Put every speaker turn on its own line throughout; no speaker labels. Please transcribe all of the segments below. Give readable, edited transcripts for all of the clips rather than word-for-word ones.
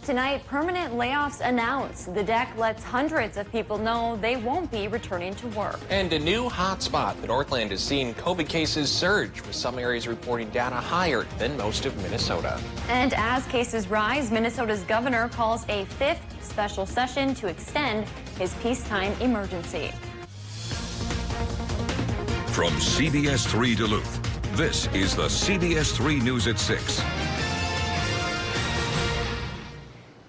Tonight, permanent layoffs announced. The deck lets hundreds of people know they won't be returning to work.
And a new hot spot. The Northland is seeing COVID cases surge, with some areas reporting data higher than most of Minnesota.
And as cases rise, Minnesota's governor calls a fifth special session to extend his peacetime emergency.
From CBS3 Duluth, this is the CBS3 News at 6.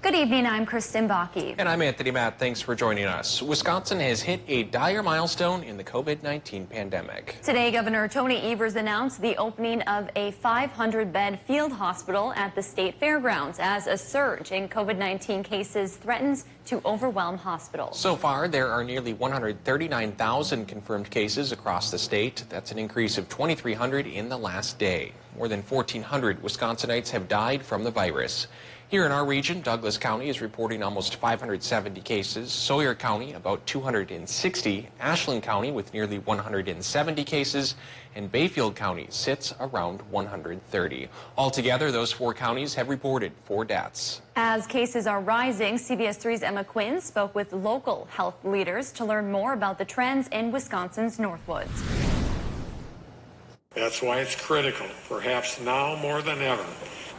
Good evening, I'm Kristen Bakke.
And I'm Anthony Matt. Thanks for joining us. Wisconsin has hit a dire milestone in the COVID-19 pandemic.
Today, Governor Tony Evers announced the opening of a 500-bed field hospital at the state fairgrounds as a surge in COVID-19 cases threatens to overwhelm hospitals.
So far, there are nearly 139,000 confirmed cases across the state. That's an increase of 2,300 in the last day. More than 1,400 Wisconsinites have died from the virus. Here in our region, Douglas County is reporting almost 570 cases, Sawyer County about 260, Ashland County with nearly 170 cases, and Bayfield County sits around 130. Altogether, those four counties have reported 4 deaths.
As cases are rising, CBS3's Emma Quinn spoke with local health leaders to learn more about the trends in Wisconsin's Northwoods.
That's why it's critical, perhaps now more than ever,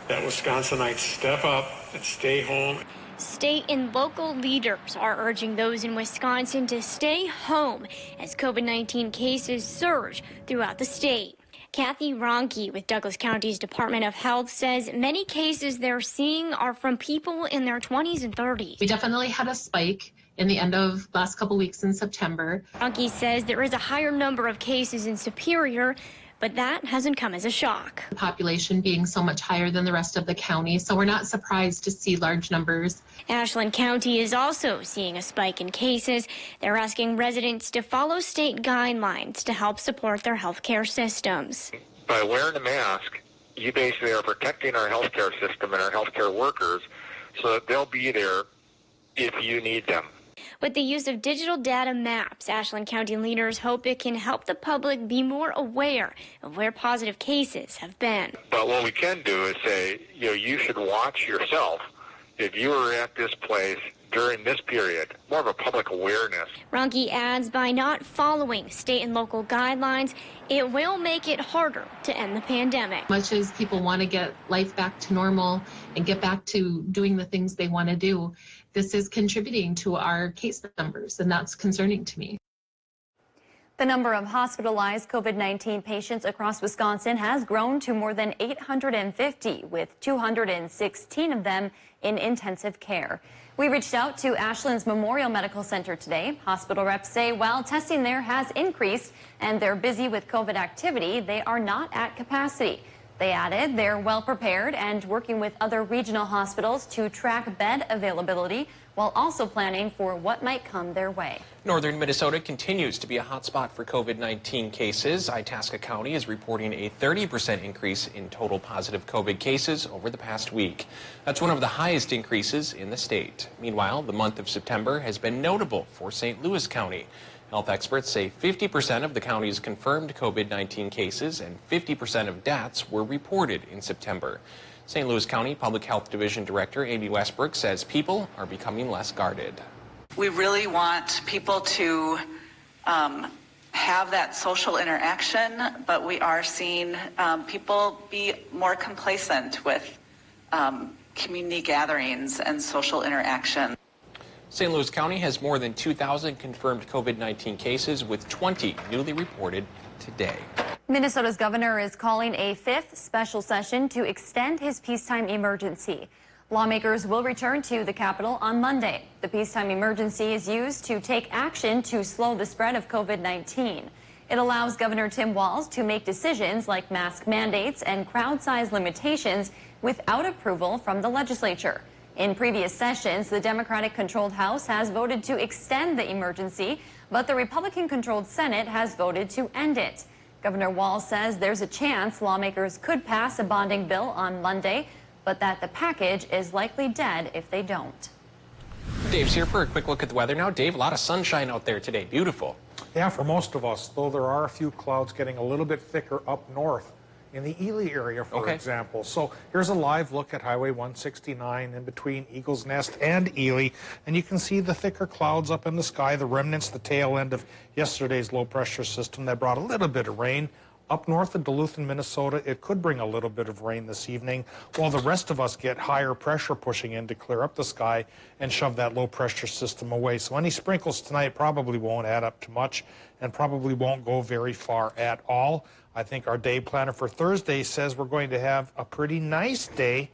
that Wisconsinites step up and stay home.
State and local leaders are urging those in Wisconsin to stay home as COVID-19 cases surge throughout the state. Kathy Ronke with Douglas County's Department of Health says many cases they're seeing are from people in their 20s and 30s.
We definitely had a spike in the end of last couple weeks in September.
Ronke says there is a higher number of cases in Superior, but that hasn't come as a shock.
The population being so much higher than the rest of the county, so we're not surprised to see large numbers.
Ashland County is also seeing a spike in cases. They're asking residents to follow state guidelines to help support their healthcare systems.
By wearing a mask, you basically are protecting our healthcare system and our healthcare workers so that they'll be there if you need them.
With the use of digital data maps, Ashland County leaders hope it can help the public be more aware of where positive cases have been.
But what we can do is say, you should watch yourself if you were at this place during this period, more of a public awareness.
Ronke adds by not following state and local guidelines, it will make it harder to end the pandemic.
Much as people want to get life back to normal and get back to doing the things they want to do, this is contributing to our case numbers, and that's concerning to me.
The number of hospitalized COVID-19 patients across Wisconsin has grown to more than 850, with 216 of them in intensive care. We reached out to Ashland's Memorial Medical Center today. Hospital reps say while testing there has increased and they're busy with COVID activity, they are not at capacity. They added they're well prepared and working with other regional hospitals to track bed availability while also planning for what might come their way.
Northern Minnesota continues to be a hotspot for COVID-19 cases. Itasca County is reporting a 30% increase in total positive COVID cases over the past week. That's one of the highest increases in the state. Meanwhile, the month of September has been notable for St. Louis County. Health experts say 50% of the county's confirmed COVID-19 cases and 50% of deaths were reported in September. St. Louis County Public Health Division Director Amy Westbrook says people are becoming less guarded.
We really want people to have that social interaction, but we are seeing people be more complacent with community gatherings and social interaction.
St. Louis County has more than 2,000 confirmed COVID-19 cases, with 20 newly reported today.
Minnesota's governor is calling a fifth special session to extend his peacetime emergency. Lawmakers will return to the Capitol on Monday. The peacetime emergency is used to take action to slow the spread of COVID-19. It allows Governor Tim Walz to make decisions like mask mandates and crowd size limitations without approval from the legislature. In previous sessions, the Democratic-controlled House has voted to extend the emergency, but the Republican-controlled Senate has voted to end it. Governor Walz says there's a chance lawmakers could pass a bonding bill on Monday, but that the package is likely dead if they don't.
Dave's here for a quick look at the weather now. Dave, a lot of sunshine out there today. Beautiful.
Yeah, for most of us, though there are a few clouds getting a little bit thicker up north. in the Ely area, for example. So here's a live look at Highway 169 in between Eagles Nest and Ely, and you can see the thicker clouds up in the sky, the remnants, the tail end of yesterday's low-pressure system that brought a little bit of rain. Up north of Duluth in Minnesota, it could bring a little bit of rain this evening, while the rest of us get higher pressure pushing in to clear up the sky and shove that low-pressure system away. So any sprinkles tonight probably won't add up to much and probably won't go very far at all. I think our day planner for Thursday says we're going to have a pretty nice day.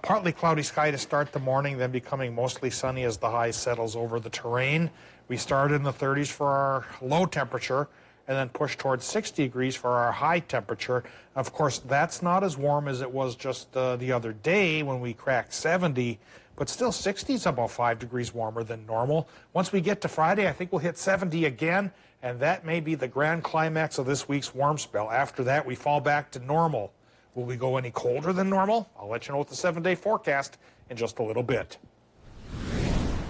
Partly cloudy sky to start the morning, then becoming mostly sunny as the high settles over the terrain. We start in the 30s for our low temperature and then push towards 60 degrees for our high temperature. Of course, that's not as warm as it was just the other day when we cracked 70, but still 60 is about 5 degrees warmer than normal. Once we get to Friday, I think we'll hit 70 again, and that may be the grand climax of this week's warm spell. After that, we fall back to normal. Will we go any colder than normal? I'll let you know with the 7-day forecast in just a little bit.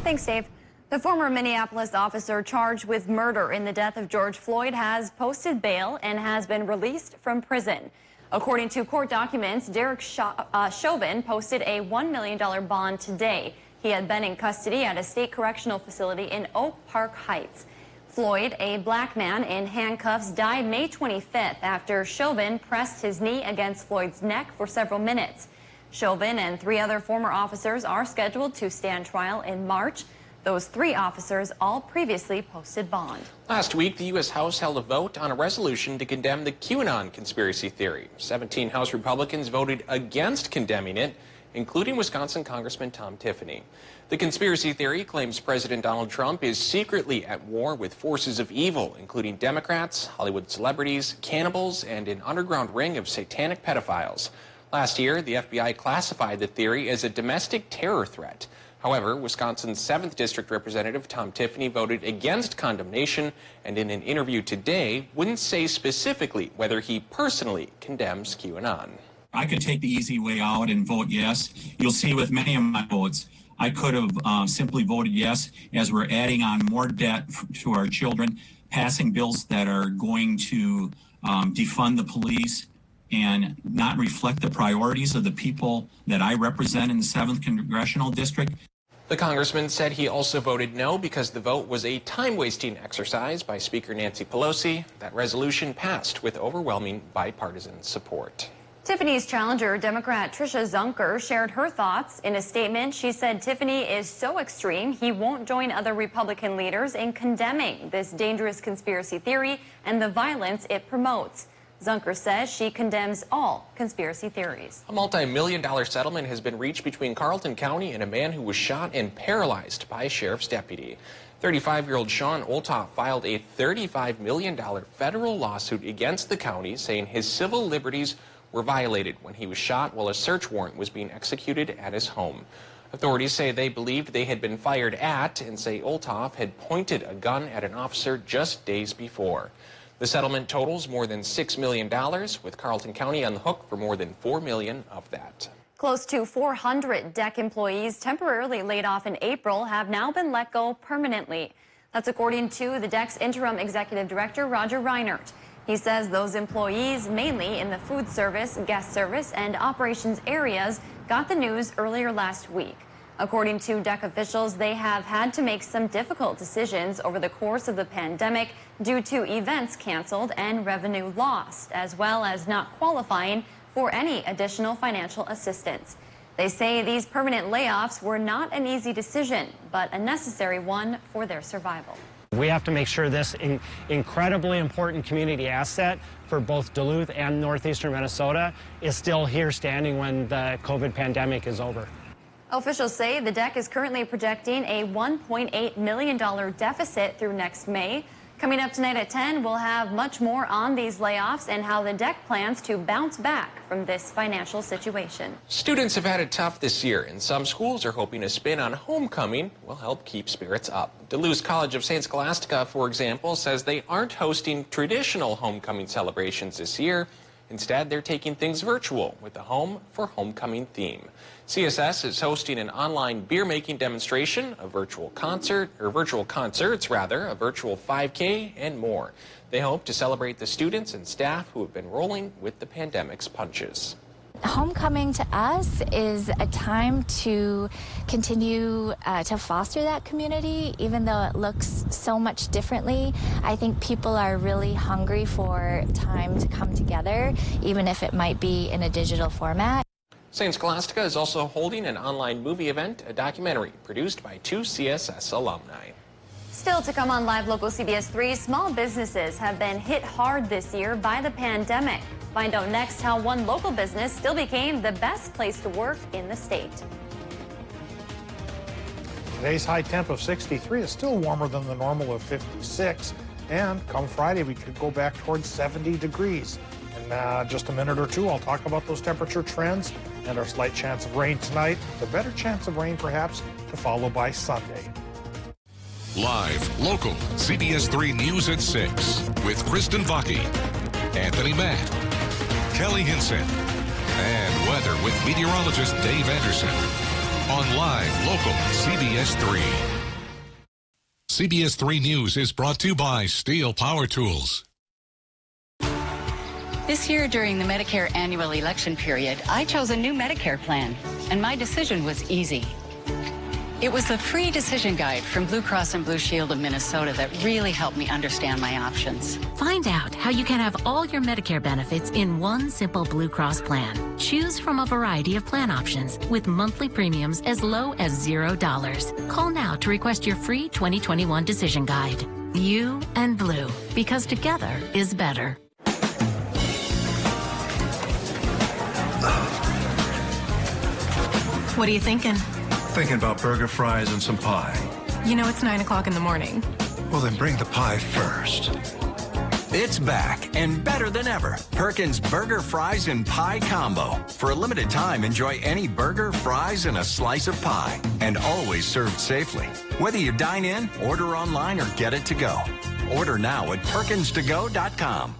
Thanks, Dave. The former Minneapolis officer charged with murder in the death of George Floyd has posted bail and has been released from prison. According to court documents, Derek Chauvin posted a $1 million bond today. He had been in custody at a state correctional facility in Oak Park Heights. Floyd, a black man in handcuffs, died May 25th after Chauvin pressed his knee against Floyd's neck for several minutes. Chauvin and 3 other former officers are scheduled to stand trial in March. Those 3 officers all previously posted bond.
Last week, the U.S. House held a vote on a resolution to condemn the QAnon conspiracy theory. 17 House Republicans voted against condemning it, including Wisconsin Congressman Tom Tiffany. The conspiracy theory claims President Donald Trump is secretly at war with forces of evil, including Democrats, Hollywood celebrities, cannibals, and an underground ring of satanic pedophiles. Last year, the FBI classified the theory as a domestic terror threat. However, Wisconsin's 7th District Representative Tom Tiffany voted against condemnation and in an interview today wouldn't say specifically whether he personally condemns QAnon.
I could take the easy way out and vote yes. You'll see with many of my votes, I could have simply voted yes, as we're adding on more debt to our children, passing bills that are going to defund the police and not reflect the priorities of the people that I represent in the 7th Congressional District.
The congressman said he also voted no because the vote was a time-wasting exercise by Speaker Nancy Pelosi. That resolution passed with overwhelming bipartisan support.
Tiffany's challenger, Democrat Tricia Zunker, shared her thoughts. In a statement, she said Tiffany is so extreme he won't join other Republican leaders in condemning this dangerous conspiracy theory and the violence it promotes. Zunker says she condemns all conspiracy theories.
A multi-million-dollar settlement has been reached between Carleton County and a man who was shot and paralyzed by a sheriff's deputy. 35-year-old Sean Olthoff filed a $35 million federal lawsuit against the county, saying his civil liberties were violated when he was shot while a search warrant was being executed at his home. Authorities say they believed they had been fired at and say Olthoff had pointed a gun at an officer just days before. The settlement totals more than $6 million, with Carleton County on the hook for more than $4 million of that.
Close to 400 DEC employees temporarily laid off in April have now been let go permanently. That's according to the DEC's interim executive director, Roger Reinert. He says those employees, mainly in the food service, guest service, and operations areas, got the news earlier last week. According to DEC officials, they have had to make some difficult decisions over the course of the pandemic due to events canceled and revenue lost, as well as not qualifying for any additional financial assistance. They say these permanent layoffs were not an easy decision, but a necessary one for their survival.
We have to make sure this incredibly important community asset for both Duluth and northeastern Minnesota is still here standing when the COVID pandemic is over.
Officials say the DEC is currently projecting a $1.8 million deficit through next May. Coming up tonight at 10, we'll have much more on these layoffs and how the DEC plans to bounce back from this financial situation.
Students have had it tough this year, and some schools are hoping a spin on homecoming will help keep spirits up. Duluth College of St. Scholastica, for example, says they aren't hosting traditional homecoming celebrations this year. Instead, they're taking things virtual with the Home for Homecoming theme. CSS is hosting an online beer-making demonstration, a virtual concerts, a virtual 5K, and more. They hope to celebrate the students and staff who have been rolling with the pandemic's punches.
Homecoming to us is a time to continue to foster that community, even though it looks so much differently. I think people are really hungry for time to come together, even if it might be in a digital format.
St. Scholastica is also holding an online movie event, a documentary produced by 2 CSS alumni.
Still to come on Live Local CBS 3, small businesses have been hit hard this year by the pandemic. Find out next how one local business still became the best place to work in the state.
Today's high temp of 63 is still warmer than the normal of 56. And come Friday, we could go back towards 70 degrees. In just a minute or two, I'll talk about those temperature trends and our slight chance of rain tonight. The better chance of rain, perhaps, to follow by Sunday.
Live, local, CBS 3 News at 6 with Kristen Vaki, Anthony Matt, Kelly Hinson, and weather with meteorologist Dave Anderson on Live, local, CBS 3. CBS 3 News is brought to you by Steel Power Tools.
This year during the Medicare annual election period, I chose a new Medicare plan, and my decision was easy. It was the free decision guide from Blue Cross and Blue Shield of Minnesota that really helped me understand my options.
Find out how you can have all your Medicare benefits in one simple Blue Cross plan. Choose from a variety of plan options with monthly premiums as low as $0. Call now to request your free 2021 decision guide. You and Blue, because together is better.
What are you thinking?
Thinking about burger, fries, and some pie.
You know it's 9 o'clock in the morning.
Well, then bring the pie first.
It's back and better than ever. Perkins Burger, Fries, and Pie Combo. For a limited time, enjoy any burger, fries, and a slice of pie. And always served safely. Whether you dine in, order online, or get it to go. Order now at perkinstogo.com.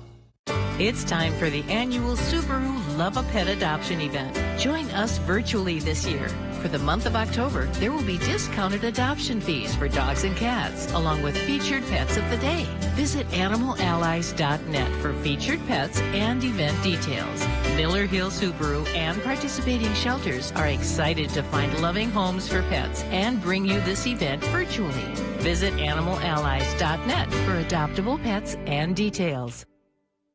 It's time for the annual Subaru Love a Pet adoption event. Join us virtually this year. For the month of October, there will be discounted adoption fees for dogs and cats, along with featured pets of the day. Visit animalallies.net for featured pets and event details. Miller Hill Subaru and participating shelters are excited to find loving homes for pets and bring you this event virtually. Visit animalallies.net for adoptable pets and details.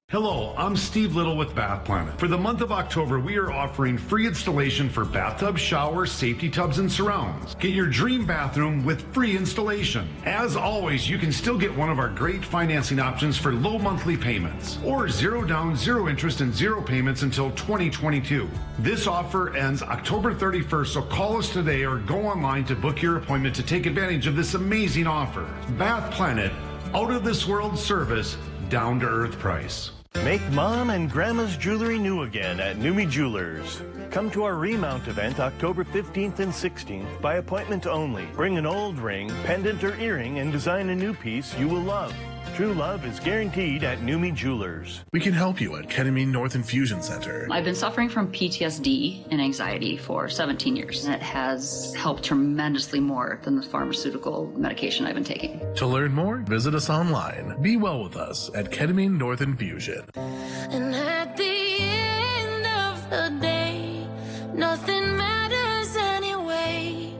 Hello, I'm Steve Little with Bath Planet. For the month of October, we are offering free installation for bathtub, showers, safety tubs, and surrounds. Get your dream bathroom with free installation. As always, you can still get one of our great financing options for low monthly payments, or 0 down, 0 interest, and 0 payments until 2022. This offer ends October 31st, so call us today or go online to book your appointment to take advantage of this amazing offer. Bath Planet, out of this world service, down to earth price.
Make Mom and Grandma's jewelry new again at Numi Jewelers. Come to our remount event October 15th and 16th by appointment only. Bring an old ring, pendant, or earring and design a new piece you will love. True love is guaranteed at Numi Jewelers.
We can help you at Ketamine North Infusion Center.
I've been suffering from PTSD and anxiety for 17 years, and it has helped tremendously more than the pharmaceutical medication I've been taking.
To learn more, visit us online. Be well with us at Ketamine North Infusion.
And at the end of the day, nothing matters anyway,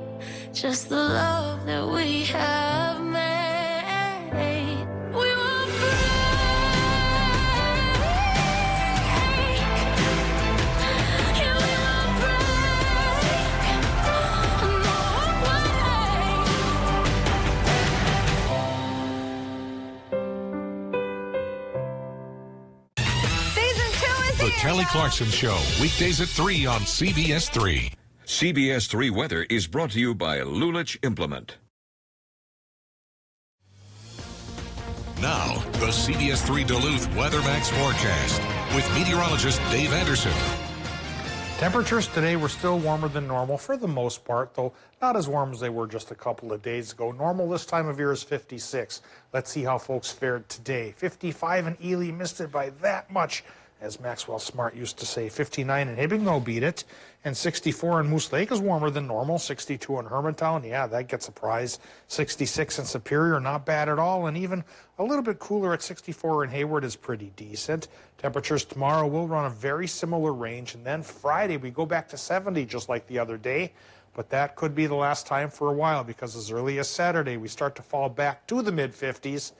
just the love that we have made.
The Kelly Clarkson Show, weekdays at 3 on CBS 3. CBS 3 weather is brought to you by Lulich Implement. Now, the CBS 3 Duluth Weather Max forecast with meteorologist Dave Anderson.
Temperatures today were still warmer than normal for the most part, though not as warm as they were just a couple of days ago. Normal this time of year is 56. Let's see how folks fared today. 55 in Ely, missed it by that much. as Maxwell Smart used to say. 59 in Hibbing, though, beat it. And 64 in Moose Lake is warmer than normal. 62 in Hermantown, yeah, that gets a prize. 66 in Superior, not bad at all. And even a little bit cooler at 64 in Hayward is pretty decent. Temperatures tomorrow will run a very similar range. And then Friday, we go back to 70 just like the other day. But that could be the last time for a while, because as early as Saturday, we start to fall back to the mid-50s.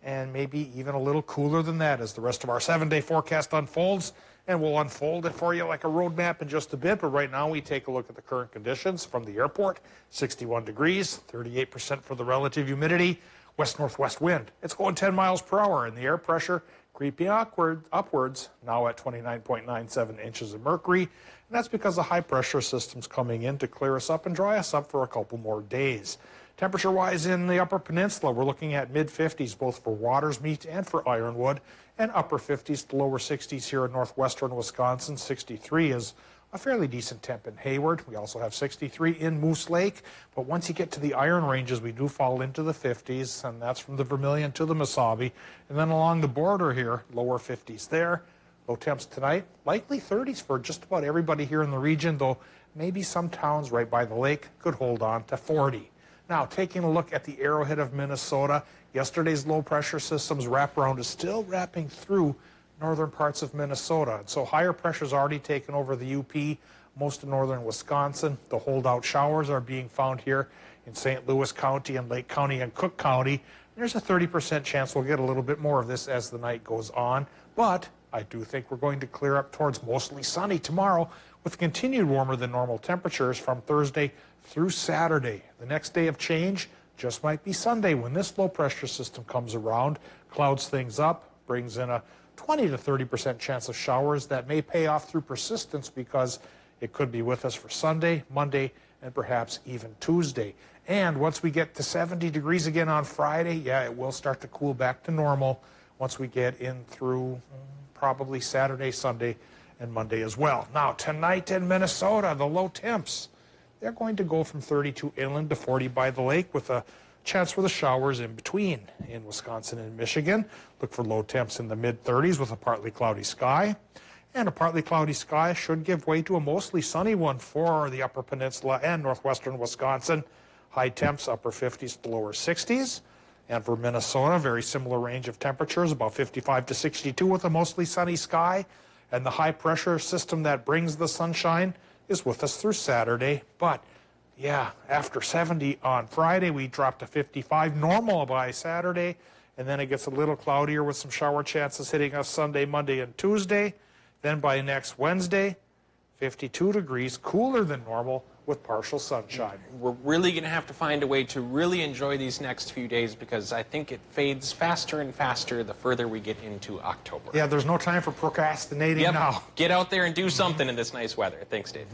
And maybe even a little cooler than that as the rest of our 7-day forecast unfolds. And we'll unfold it for you like a roadmap in just a bit. But right now we take a look at the current conditions from the airport. 61 degrees, 38% for the relative humidity, west-northwest wind. It's going 10 miles per hour, and the air pressure creeping upwards, now at 29.97 inches of mercury. And that's because the high-pressure system's coming in to clear us up and dry us up for a couple more days. Temperature-wise in the Upper Peninsula, we're looking at mid-50s both for Watersmeet and for Ironwood, and upper 50s to lower 60s here in northwestern Wisconsin. 63 is a fairly decent temp in Hayward. We also have 63 in Moose Lake, but once you get to the Iron Ranges, we do fall into the 50s, and that's from the Vermilion to the Mesabi. And then along the border here, lower 50s there. Low temps tonight, likely 30s for just about everybody here in the region, though maybe some towns right by the lake could hold on to 40. Now, taking a look at the arrowhead of Minnesota, yesterday's low-pressure system's wraparound is still wrapping through northern parts of Minnesota. And so higher pressure's already taken over the UP, most of northern Wisconsin. The holdout showers are being found here in St. Louis County and Lake County and Cook County. There's a 30% chance we'll get a little bit more of this as the night goes on. But I do think we're going to clear up towards mostly sunny tomorrow with continued warmer than normal temperatures from Thursday through Saturday. The next day of change just might be Sunday when this low pressure system comes around, clouds things up, brings in a 20 to 30% chance of showers that may pay off through persistence because it could be with us for Sunday, Monday, and perhaps even Tuesday. And once we get to 70 degrees again on Friday, yeah, it will start to cool back to normal once we get in through probably Saturday, Sunday, and Monday as well. Now, tonight in Minnesota, the low temps, they're going to go from 32 inland to 40 by the lake with a chance for the showers in between. In Wisconsin and Michigan, look for low temps in the mid-30s with a partly cloudy sky. And a partly cloudy sky should give way to a mostly sunny one for the Upper Peninsula and northwestern Wisconsin. High temps, upper 50s to lower 60s. And for Minnesota, very similar range of temperatures, about 55 to 62 with a mostly sunny sky. And the high-pressure system that brings the sunshine is with us through Saturday. But, yeah, after 70 on Friday, we drop to 55, normal by Saturday. And then it gets a little cloudier with some shower chances hitting us Sunday, Monday, and Tuesday. Then by next Wednesday, 52 degrees, cooler than normal with partial sunshine.
We're really going to have to find a way to really enjoy these next few days because I think it fades faster and faster the further we get into October.
Yeah, there's no time for procrastinating now.
Get out there and do something in this nice weather. Thanks, Dave.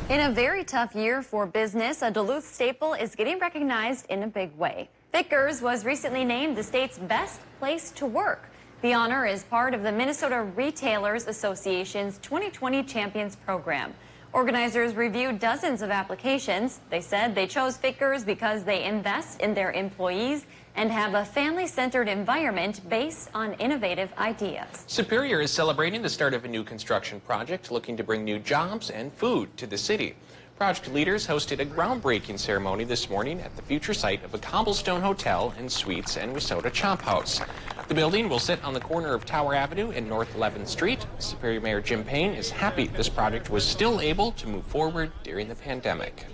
In a very tough year for business, a Duluth staple is getting recognized in a big way. Vickers was recently named the state's best place to work. The honor is part of the Minnesota Retailers Association's 2020 Champions Program. Organizers reviewed dozens of applications. They said they chose Vickers because they invest in their employees and have a family-centered environment based on innovative ideas.
Superior is celebrating the start of a new construction project looking to bring new jobs and food to the city. Project leaders hosted a groundbreaking ceremony this morning at the future site of a cobblestone hotel and suites and risotto chop house. The building will sit on the corner of Tower Avenue and North 11th Street. Superior Mayor Jim Payne is happy this project was still able to move forward during the pandemic.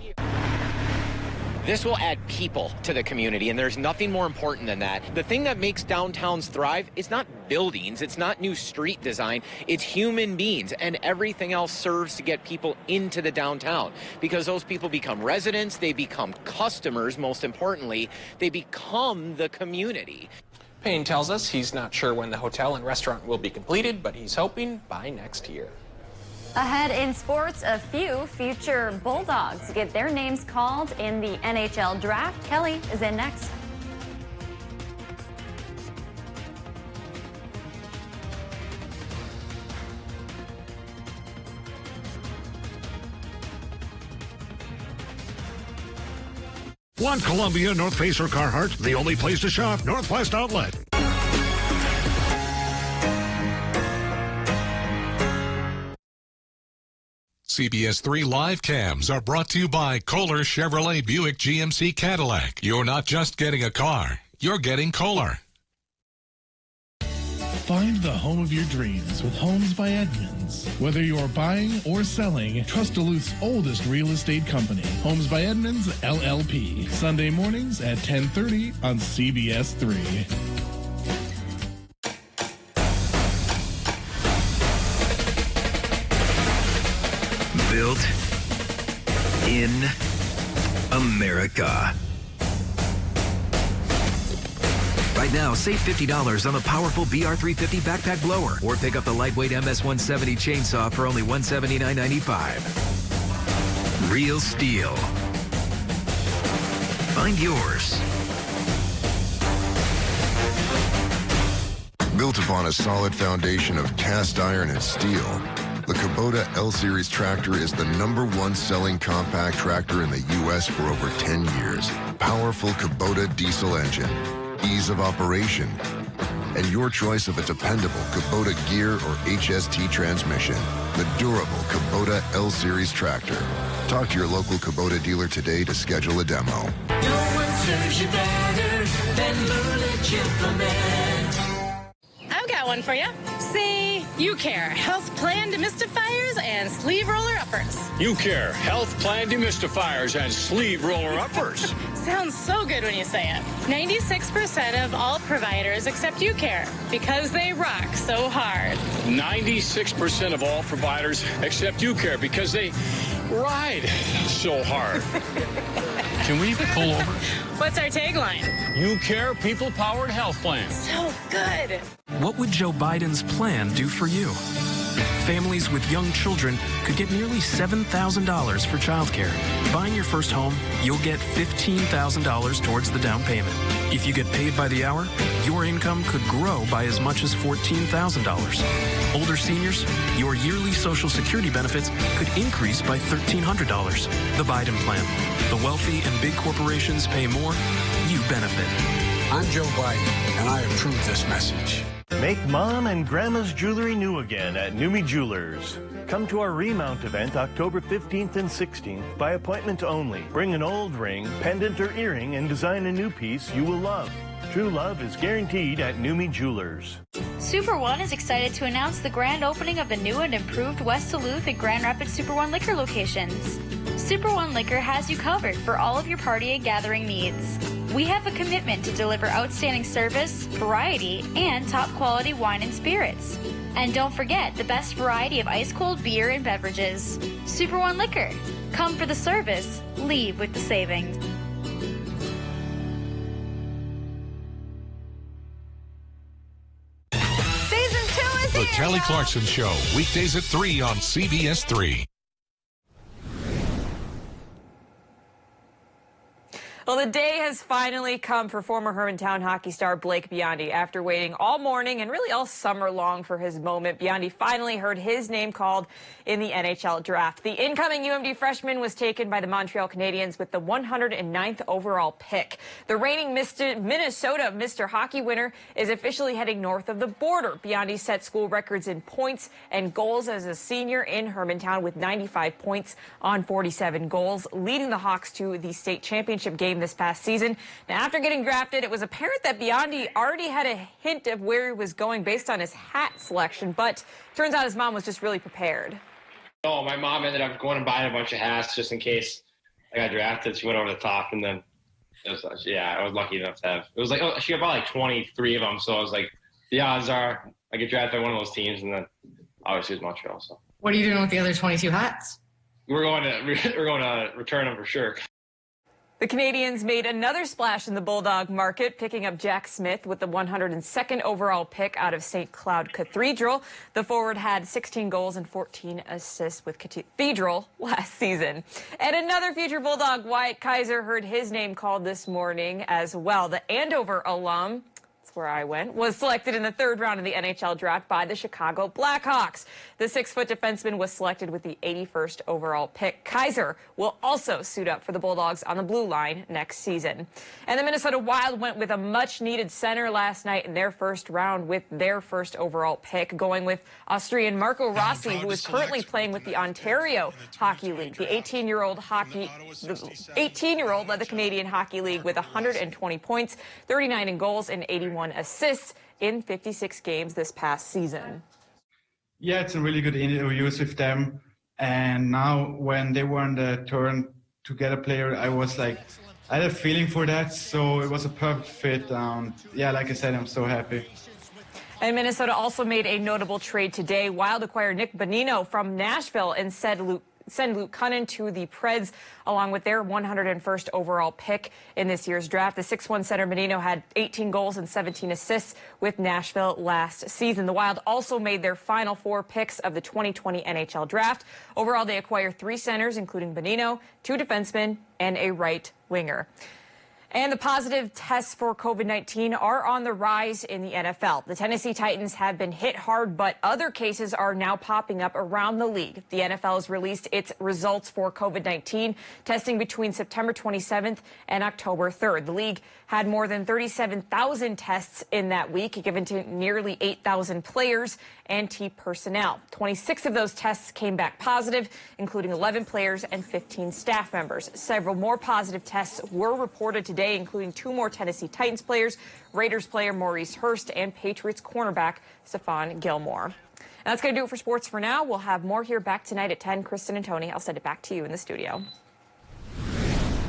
This will add people to the community, and there's nothing more important than that. The thing that makes downtowns thrive is not buildings, it's not new street design, it's human beings, and everything else serves to get people into the downtown because those people become residents, they become customers, most importantly, they become the community.
Payne tells us he's not sure when the hotel and restaurant will be completed, but he's hoping by next year.
Ahead in sports, a few future Bulldogs get their names called in the NHL draft. Kelly is in next.
Want Columbia, North Face, or Carhartt? The only place to shop, Northwest Outlet.
CBS3 live cams are brought to you by Kohler Chevrolet Buick GMC Cadillac. You're not just getting a car, you're getting Kohler.
Find the home of your dreams with Homes by Edmunds. Whether you're buying or selling, trust Duluth's oldest real estate company, Homes by Edmunds, LLP. Sunday mornings at 10:30 on CBS3.
Built in America. Right now, save $50 on the powerful BR350 backpack blower, or pick up the lightweight MS170 chainsaw for only $179.95. Real steel. Find yours.
Built upon a solid foundation of cast iron and steel, the Kubota L-Series tractor is the #1 selling compact tractor in the U.S. for over 10 years. Powerful Kubota diesel engine, ease of operation, and your choice of a dependable Kubota gear or HST transmission. The durable Kubota L-Series tractor. Talk to your local Kubota dealer today to schedule a demo.
No one serves you better than Bullet Implement.
I've got one for you. See, You Care Health Plan Demystifiers and Sleeve Roller Uppers.
You Care Health Plan Demystifiers and Sleeve Roller Uppers.
Sounds so good when you say it. 96% of all providers accept You Care because they rock so hard.
96% of all providers accept You Care because they ride so hard. Can we pull over?
What's our tagline?
You Care People-Powered Health Plan.
So good.
What would Joe Biden's plan do for you? Families with young children could get nearly $7,000 for childcare. Buying your first home, you'll get $15,000 towards the down payment. If you get paid by the hour, your income could grow by as much as $14,000. Older seniors, your yearly Social Security benefits could increase by $1,300. The Biden plan. The wealthy and big corporations pay more, you benefit.
I'm Joe Biden, and I approve this message.
Make Mom and Grandma's jewelry new again at Numi Jewelers. Come to our remount event October 15th and 16th by appointment only. Bring an old ring, pendant, or earring and design a new piece you will love. True love is guaranteed at Numi Jewelers.
Super One is excited to announce the grand opening of the new and improved West Duluth and Grand Rapids Super One liquor locations. Super One Liquor has you covered for all of your party and gathering needs. We have a commitment to deliver outstanding service, variety, and top quality wine and spirits. And don't forget the best variety of ice-cold beer and beverages. Super One Liquor. Come for the service, leave with the savings.
Season 2 is
The
here,
Kelly
y'all.
Clarkson Show, weekdays at 3 on CBS3.
Well, the day has finally come for former Hermantown hockey star Blake Biondi. After waiting all morning and really all summer long for his moment, Biondi finally heard his name called in the NHL draft. The incoming UMD freshman was taken by the Montreal Canadiens with the 109th overall pick. The reigning Minnesota Mr. Hockey winner is officially heading north of the border. Biondi set school records in points and goals as a senior in Hermantown with 95 points on 47 goals, leading the Hawks to the state championship game this past season. Now, after getting drafted, it was apparent that Biondi already had a hint of where he was going based on his hat selection, but turns out his mom was just really prepared.
Oh, my mom ended up going and buying a bunch of hats just in case I got drafted. She went over the top, and then it was, I was lucky enough to have. It was like, oh, she got about like 23 of them, so I was like, the odds are I get drafted by one of those teams, and then obviously it was Montreal. So
What are you doing with the other 22 hats?
we're going to return them for sure.
The Canadiens made another splash in the Bulldog market, picking up Jack Smith with the 102nd overall pick out of St. Cloud Cathedral. The forward had 16 goals and 14 assists with Cathedral last season. And another future Bulldog, Wyatt Kaiser, heard his name called this morning as well. The Andover alum. It's that's where I went, was selected in the 3rd round of the NHL draft by the Chicago Blackhawks. The 6-foot defenseman was selected with the 81st overall pick. Kaiser will also suit up for the Bulldogs on the blue line next season. And the Minnesota Wild went with a much-needed center last night in their 1st round with their 1st overall pick, going with Austrian Marco Rossi, who is currently playing with the Ontario Hockey League. The 18-year-old led the Canadian Hockey League with 120 points, 39 in goals, and 81 assists in 56 games this past season.
Yeah, it's a really good interviews with them. And now when they were on the turn to get a player, I had a feeling for that. So it was a perfect fit. Yeah, like I said, I'm so happy.
And Minnesota also made a notable trade today. Wild acquired Nick Bonino from Nashville and send Luke Cunnin to the Preds, along with their 101st overall pick in this year's draft. The 6'1" center Bonino had 18 goals and 17 assists with Nashville last season. The Wild also made their final 4 picks of the 2020 NHL draft. Overall, they acquired 3 centers, including Bonino, 2 defensemen, and a right winger. And the positive tests for COVID-19 are on the rise in the NFL. The Tennessee Titans have been hit hard, but other cases are now popping up around the league. The NFL has released its results for COVID-19 testing between September 27th and October 3rd. The league had more than 37,000 tests in that week, given to nearly 8,000 players and team personnel. 26 of those tests came back positive, including 11 players and 15 staff members. Several more positive tests were reported today, including 2 more Tennessee Titans players, Raiders player Maurice Hurst, and Patriots cornerback Stephon Gilmore. And that's going to do it for sports for now. We'll have more here back tonight at 10. Kristen and Tony, I'll send it back to you in the studio.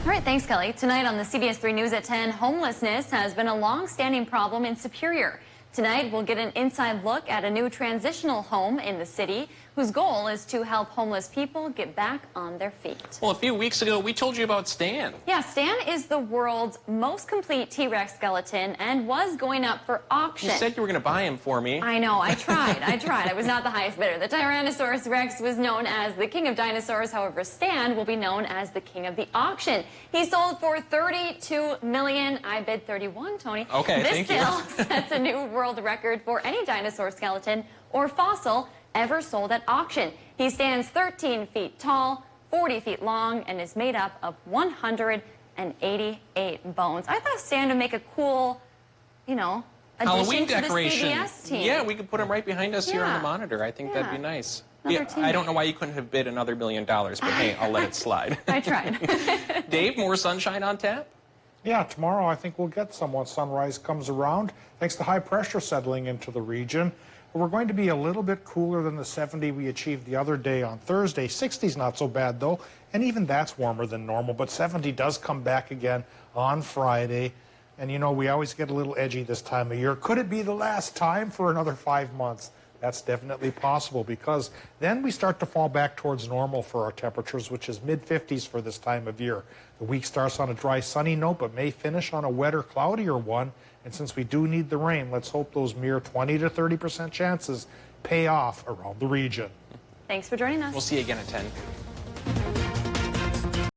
All right, thanks, Kelly. Tonight on the CBS3 News at 10, homelessness has been a long-standing problem in Superior. Tonight, we'll get an inside look at a new transitional home in the city whose goal is to help homeless people get back on their feet.
Well, a few weeks ago, we told you about Stan.
Yeah, Stan is the world's most complete T-Rex skeleton and was going up for auction.
You said you were going to buy him for me.
I know, I tried. I was not the highest bidder. The Tyrannosaurus Rex was known as the king of dinosaurs. However, Stan will be known as the king of the auction. He sold for $32 million. I bid 31, Tony.
Okay, thank you.
This sale sets a new world record for any dinosaur skeleton or fossil ever sold at auction. He stands 13 feet tall, 40 feet long, and is made up of 188 bones. I thought Stan would make a cool,
Halloween decoration.
To the CBS team.
Yeah, we could put him right behind us here on the monitor. I think that'd be nice. Yeah, I don't know why you couldn't have bid another $1 million, but hey, I'll let it slide.
I tried.
Dave, more sunshine on tap?
Yeah, tomorrow I think we'll get some once sunrise comes around, thanks to high pressure settling into the region. We're going to be a little bit cooler than the 70 we achieved the other day on Thursday. 60's not so bad, though, and even that's warmer than normal, but 70 does come back again on Friday. And, we always get a little edgy this time of year. Could it be the last time for another 5 months? That's definitely possible, because then we start to fall back towards normal for our temperatures, which is mid-50s for this time of year. The week starts on a dry, sunny note, but may finish on a wetter, cloudier one. And since we do need the rain, let's hope those mere 20 to 30% chances pay off around the region.
Thanks for joining us.
We'll see you again at 10.